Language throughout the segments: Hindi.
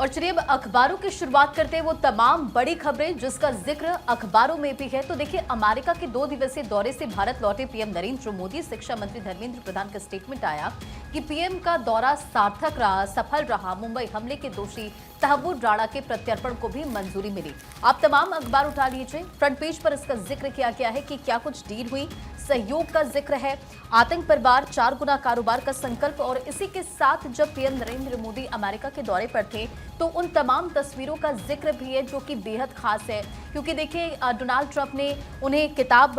और चलिए अब अखबारों की शुरुआत करते हैं वो तमाम बड़ी खबरें जिसका जिक्र अखबारों में भी है। तो देखिए, अमेरिका के 2 दिवसीय दौरे से भारत लौटे पीएम नरेंद्र मोदी। शिक्षा मंत्री धर्मेंद्र प्रधान का स्टेटमेंट आया कि पीएम का दौरा सार्थक रहा, सफल रहा। मुंबई हमले के दोषी तहव्वुर राणा के प्रत्यर्पण को भी मंजूरी मिली। आप तमाम अखबार उठा लीजिए, फ्रंट पेज पर इसका जिक्र किया गया है कि क्या कुछ डील हुई। सहयोग का जिक्र है, आतंक पर वार, 4 गुना कारोबार का संकल्प। और इसी के साथ जब पीएम नरेंद्र मोदी अमेरिका के दौरे पर थे तो उन तमाम तस्वीरों का जिक्र भी है जो कि बेहद खास है। क्योंकि देखिए, डोनाल्ड ट्रंप ने उन्हें किताब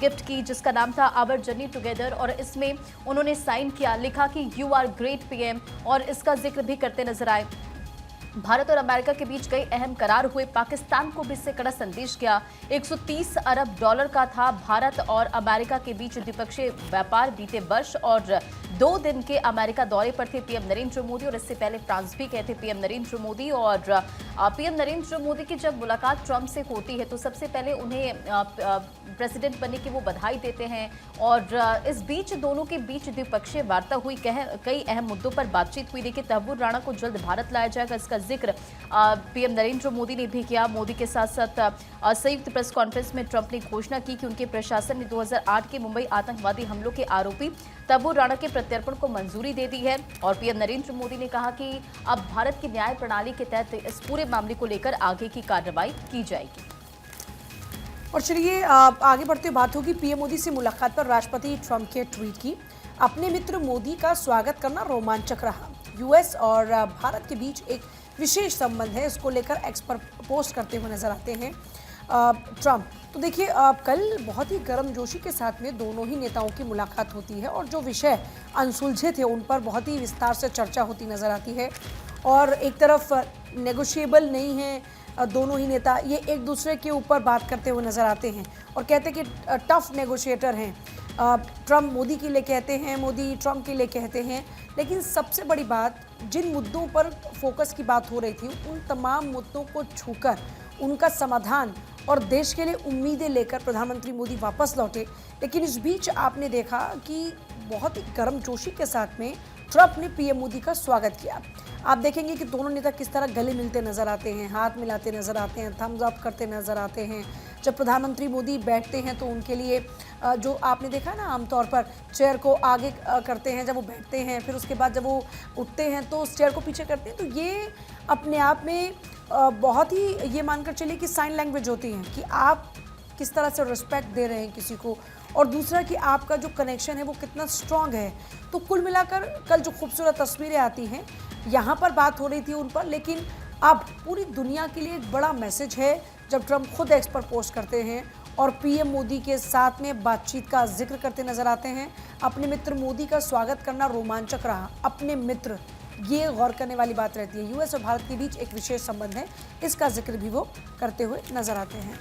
गिफ्ट की जिसका नाम था आवर जर्नी टुगेदर, और इसमें उन्होंने साइन किया, लिखा कि यू आर ग्रेट पीएम, और इसका जिक्र भी करते नजर आए। भारत और अमेरिका के बीच कई अहम करार हुए, पाकिस्तान को भी इससे कड़ा संदेश गया। 130 अरब डॉलर का था भारत और अमेरिका के बीच द्विपक्षीय व्यापार बीते वर्ष। और 2 दिन के अमेरिका दौरे पर थे पीएम नरेंद्र मोदी, और इससे पहले फ्रांस भी गए थे पीएम नरेंद्र मोदी। और पीएम नरेंद्र मोदी की जब मुलाकात ट्रंप से होती है तो सबसे पहले उन्हें प्रेसिडेंट बनने की वो बधाई देते हैं। और इस बीच दोनों के बीच द्विपक्षीय वार्ता हुई, कई अहम मुद्दों पर बातचीत हुई। देखिए, तहव्वुर राणा को जल्द भारत लाया जाएगा, इसका जिक्र पीएम नरेंद्र मोदी ने भी किया। मोदी के साथ साथ संयुक्त प्रेस कॉन्फ्रेंस में ट्रंप ने घोषणा की कि उनके प्रशासन ने 2008 के मुंबई आतंकवादी हमलों के आरोपी तहव्वुर राणा के प्रत्यर्पण को मंजूरी दे दी है। और पीएम नरेंद्र मोदी ने कहा कि अब भारत की न्याय प्रणाली के तहत इस पूरे मामले को लेकर आगे की कार्रवाई की जाएगी। और चलिए आगे बढ़ते हुए बात होगी पीएम मोदी से मुलाकात पर राष्ट्रपति ट्रंप के ट्वीट की। अपने मित्र मोदी का स्वागत करना रोमांचक रहा। यूएस और भारत के बीच एक विशेष संबंध है, इसको लेकर एक्स पर पोस्ट करते हुए नजर आते हैं ट्रंप। तो देखिए, कल बहुत ही गर्मजोशी के साथ में दोनों ही नेताओं की मुलाकात होती है और जो विषय अनसुलझे थे उन पर बहुत ही विस्तार से चर्चा होती नजर आती है। और एक तरफ नेगोशिएबल नहीं है, दोनों ही नेता ये एक दूसरे के ऊपर बात करते हुए नजर आते हैं और कहते हैं कि टफ नेगोशिएटर हैं। ट्रंप मोदी के लिए कहते हैं, मोदी ट्रंप के लिए कहते हैं। लेकिन सबसे बड़ी बात, जिन मुद्दों पर फोकस की बात हो रही थी उन तमाम मुद्दों को छूकर उनका समाधान और देश के लिए उम्मीदें लेकर प्रधानमंत्री मोदी वापस लौटे। लेकिन इस बीच आपने देखा कि बहुत ही गर्मजोशी के साथ में ट्रंप ने पीएम मोदी का स्वागत किया। आप देखेंगे कि दोनों नेता किस तरह गले मिलते नजर आते हैं, हाथ मिलाते नजर आते हैं, थम्स अप करते नजर आते हैं। जब प्रधानमंत्री मोदी बैठते हैं तो उनके लिए जो आपने देखा ना, आमतौर पर चेयर को आगे करते हैं जब वो बैठते हैं, फिर उसके बाद जब वो उठते हैं तो उस चेयर को पीछे करते हैं। तो ये अपने आप में बहुत ही ये मानकर चलिए कि साइन लैंग्वेज होती है कि आप किस तरह से रिस्पेक्ट दे रहे हैं किसी को, और दूसरा कि आपका जो कनेक्शन है वो कितना स्ट्रांग है। तो कुल मिलाकर कल जो खूबसूरत तस्वीरें आती हैं, यहाँ पर बात हो रही थी उन पर, लेकिन अब पूरी दुनिया के लिए एक बड़ा मैसेज है जब ट्रंप खुद एक्स पर पोस्ट करते हैं और पीएम मोदी के साथ में बातचीत का जिक्र करते नजर आते हैं। अपने मित्र मोदी का स्वागत करना रोमांचक रहा। अपने मित्र, ये गौर करने वाली बात रहती है। यूएस और भारत के बीच एक विशेष संबंध है, इसका जिक्र भी वो करते हुए नजर आते हैं।